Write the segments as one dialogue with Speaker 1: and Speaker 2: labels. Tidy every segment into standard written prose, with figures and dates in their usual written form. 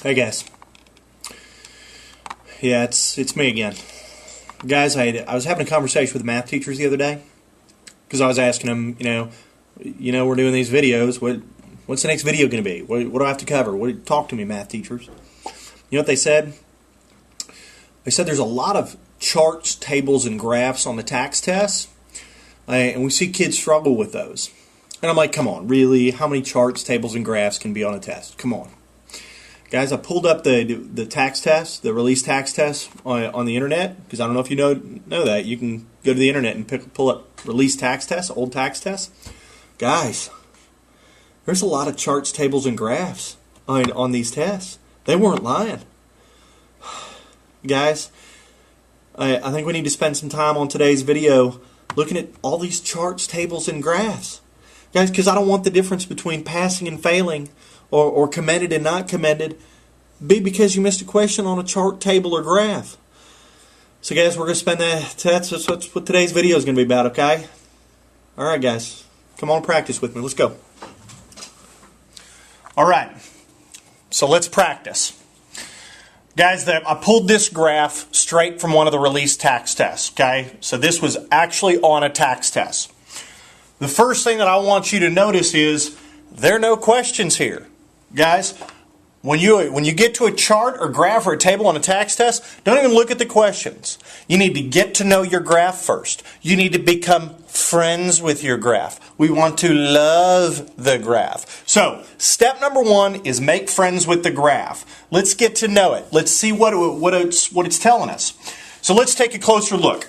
Speaker 1: Hey guys. Yeah, it's me again. Guys, I was having a conversation with math teachers the other day because I was asking them, we're doing these videos. What's the next video going to be? What do I have to cover? Talk to me, math teachers. You know what they said? They said there's a lot of charts, tables, and graphs on the tax test, and we see kids struggle with those. And I'm like, come on, really? How many charts, tables, and graphs can be on a test? Come on. Guys, I pulled up the tax test, the release tax test on the internet, because I don't know if you know that. You can go to the internet and pull up release tax tests, old tax tests. Guys, there's a lot of charts, tables, and graphs on these tests. They weren't lying. Guys, I think we need to spend some time on today's video looking at all these charts, tables, and graphs. Guys, because I don't want the difference between passing and failing or commended and not commended be because you missed a question on a chart, table, or graph. So guys, we're going to spend that's what today's video is going to be about, okay? Alright guys, come on, practice with me. Let's go. Alright, so let's practice. Guys, I pulled this graph straight from one of the release tax tests, okay? So this was actually on a tax test. The first thing that I want you to notice is there are no questions here. Guys, when you get to a chart or graph or a table on a tax test, don't even look at the questions. You need to get to know your graph first. You need to become friends with your graph. We want to love the graph. So, step number one is make friends with the graph. Let's get to know it. Let's see what it's telling us. So let's take a closer look.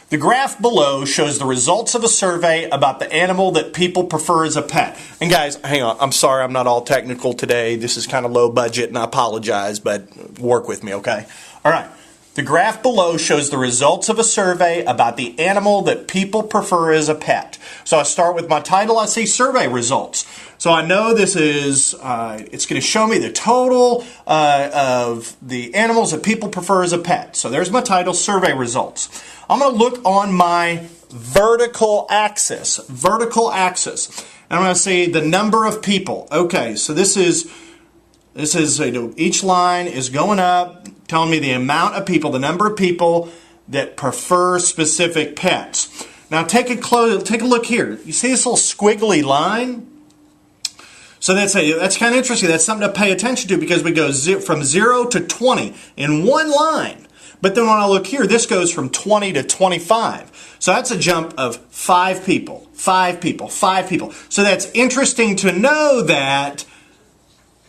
Speaker 1: The graph below shows the results of a survey about the animal that people prefer as a pet. And guys, hang on. I'm sorry I'm not all technical today. This is kind of low budget and I apologize, but work with me, okay? All right. The graph below shows the results of a survey about the animal that people prefer as a pet. So I start with my title. I see survey results. So I know this is, it's going to show me the total of the animals that people prefer as a pet. So there's my title, survey results. I'm going to look on my vertical axis, and I'm going to see the number of people. Okay, so this is each line is going up, telling me the amount of people, the number of people that prefer specific pets. Now take a look here. You see this little squiggly line? So that's kind of interesting. That's something to pay attention to because we go from 0 to 20 in one line. But then when I look here, this goes from 20 to 25. So that's a jump of 5 people, 5 people, 5 people. So that's interesting to know that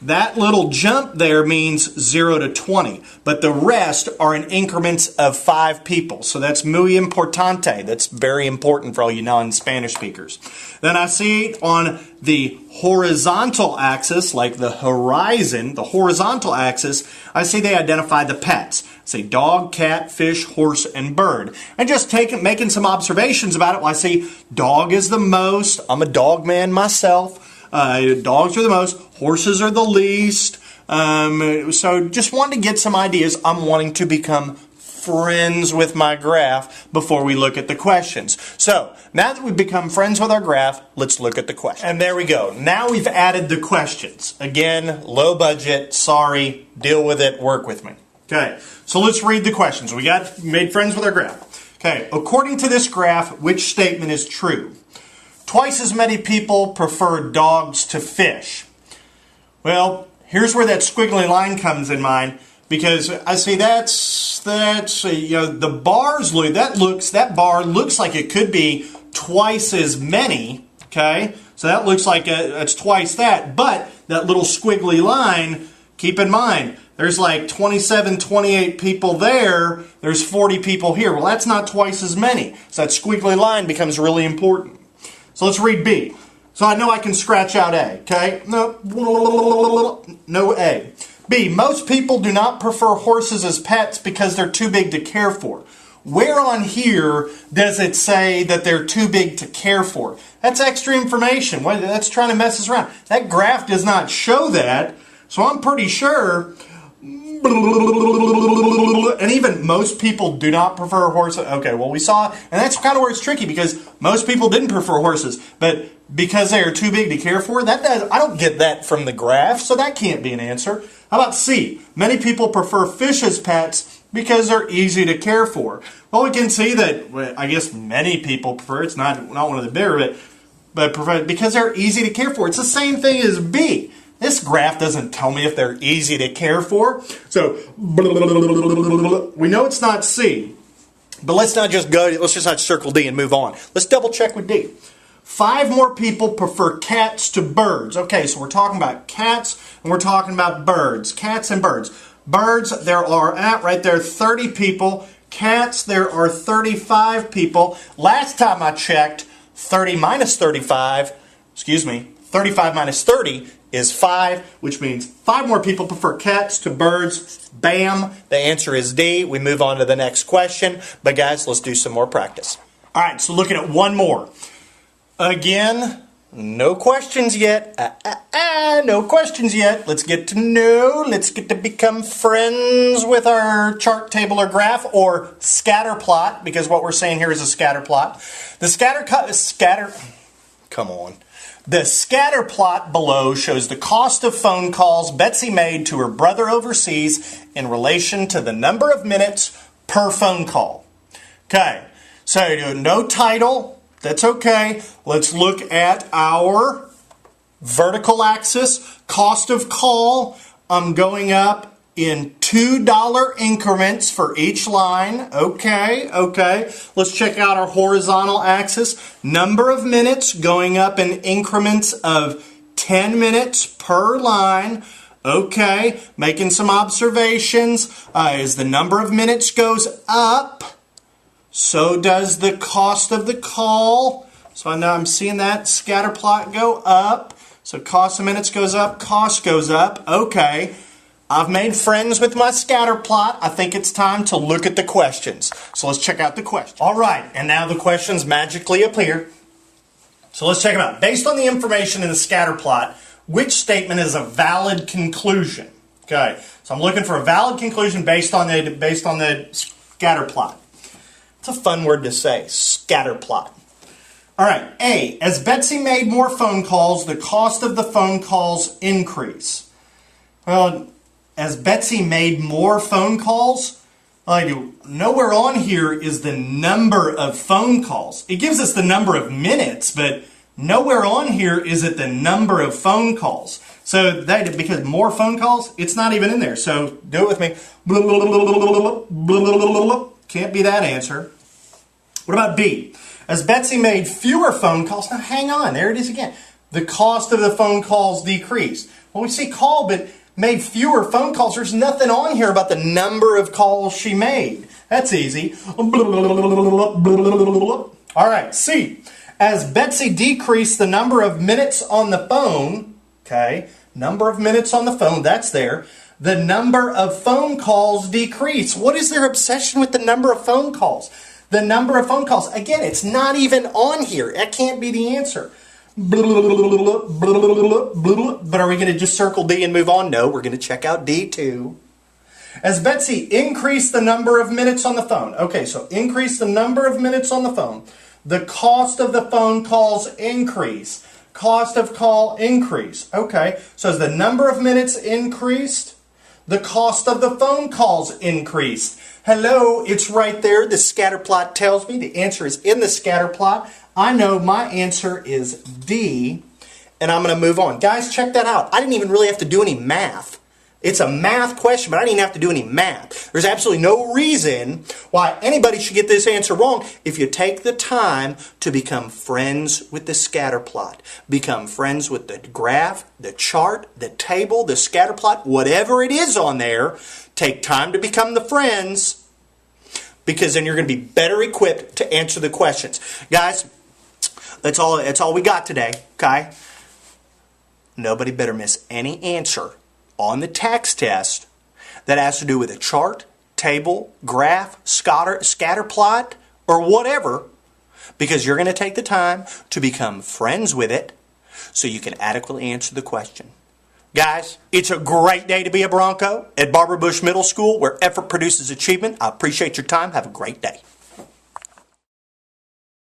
Speaker 1: that little jump there means 0 to 20. But the rest are in increments of 5 people. So that's muy importante. That's very important for all you non-Spanish speakers. Then I see on the horizontal axis, like the horizon, the horizontal axis, I see they identify the pets. Say dog, cat, fish, horse, and bird. And just making some observations about it. Well, I see dog is the most. I'm a dog man myself. Dogs are the most. Horses are the least. So just wanted to get some ideas. I'm wanting to become friends with my graph before we look at the questions. So now that we've become friends with our graph, let's look at the questions. And there we go. Now we've added the questions. Again, low budget. Sorry. Deal with it. Work with me. Okay, so let's read the questions. We made friends with our graph. Okay, according to this graph, which statement is true? Twice as many people prefer dogs to fish. Well, here's where that squiggly line comes in mind because I see the bars that bar looks like it could be twice as many. Okay, so that looks like it's twice that, but that little squiggly line, keep in mind. There's like 27, 28 people there. There's 40 people here. Well, that's not twice as many. So that squiggly line becomes really important. So let's read B. So I know I can scratch out A, okay? No A. B, most people do not prefer horses as pets because they're too big to care for. Where on here does it say that they're too big to care for? That's extra information. That's trying to mess us around. That graph does not show that. So I'm pretty sure And even most people do not prefer horses. Okay, well we saw, and that's kind of where it's tricky because most people didn't prefer horses, but because they are too big to care for, I don't get that from the graph, so that can't be an answer. How about C? Many people prefer fish as pets because they're easy to care for. Well, we can see that, I guess many people prefer, it's not one of the bigger, but prefer because they're easy to care for. It's the same thing as B. This graph doesn't tell me if they're easy to care for. So, we know it's not C. But let's not circle D and move on. Let's double check with D. 5 more people prefer cats to birds. Okay, so we're talking about cats and we're talking about birds. Cats and birds. Birds, there are, right there, 30 people. Cats, there are 35 people. Last time I checked, 35 minus 30 is 5, which means 5 more people prefer cats to birds. Bam! The answer is D. We move on to the next question. But guys, let's do some more practice. All right, so looking at one more. Again, no questions yet. No questions yet. Let's get to become friends with our chart, table, or graph, or scatter plot, because what we're saying here is a scatter plot. The The scatter plot below shows the cost of phone calls Betsy made to her brother overseas in relation to the number of minutes per phone call. Okay, so no title. That's okay. Let's look at our vertical axis. Cost of call. I'm going up in $2 increments for each line. Okay. Let's check out our horizontal axis. Number of minutes going up in increments of 10 minutes per line. Okay, making some observations. As the number of minutes goes up, so does the cost of the call. So now I'm seeing that scatter plot go up. So cost of minutes goes up, cost goes up. Okay. I've made friends with my scatter plot. I think it's time to look at the questions. So let's check out the questions. All right, and now the questions magically appear. So let's check them out. Based on the information in the scatter plot, which statement is a valid conclusion? Okay, so I'm looking for a valid conclusion based on the scatter plot. It's a fun word to say, scatter plot. All right, A, as Betsy made more phone calls, the cost of the phone calls increase. Well, as Betsy made more phone calls, nowhere on here is the number of phone calls. It gives us the number of minutes, but nowhere on here is it the number of phone calls. So because more phone calls, it's not even in there. So do it with me. Can't be that answer. What about B? As Betsy made fewer phone calls, now hang on, there it is again. The cost of the phone calls decreased. Well, we see call, but made fewer phone calls. There's nothing on here about the number of calls she made. That's easy. All right, C. As Betsy decreased the number of minutes on the phone, okay, number of minutes on the phone, that's there. The number of phone calls decreased. What is their obsession with the number of phone calls? The number of phone calls. Again, it's not even on here. That can't be the answer. But are we going to just circle D and move on? No, we're going to check out D too. As Betsy increased the number of minutes on the phone. Okay, so increase the number of minutes on the phone. The cost of the phone calls increase. Cost of call increase. Okay, so as the number of minutes increased, the cost of the phone calls increased. Hello, it's right there. The scatter plot tells me the answer is in the scatter plot. I know my answer is D, and I'm going to move on. Guys, check that out. I didn't even really have to do any math. It's a math question, but I didn't even have to do any math. There's absolutely no reason why anybody should get this answer wrong if you take the time to become friends with the scatter plot. Become friends with the graph, the chart, the table, the scatter plot, whatever it is on there. Take time to become the friends, because then you're going to be better equipped to answer the questions. Guys, that's all we got today, okay? Nobody better miss any answer on the tax test that has to do with a chart, table, graph, scatter plot, or whatever, because you're going to take the time to become friends with it so you can adequately answer the question. Guys, it's a great day to be a Bronco at Barber Bush Middle School, where effort produces achievement. I appreciate your time. Have a great day.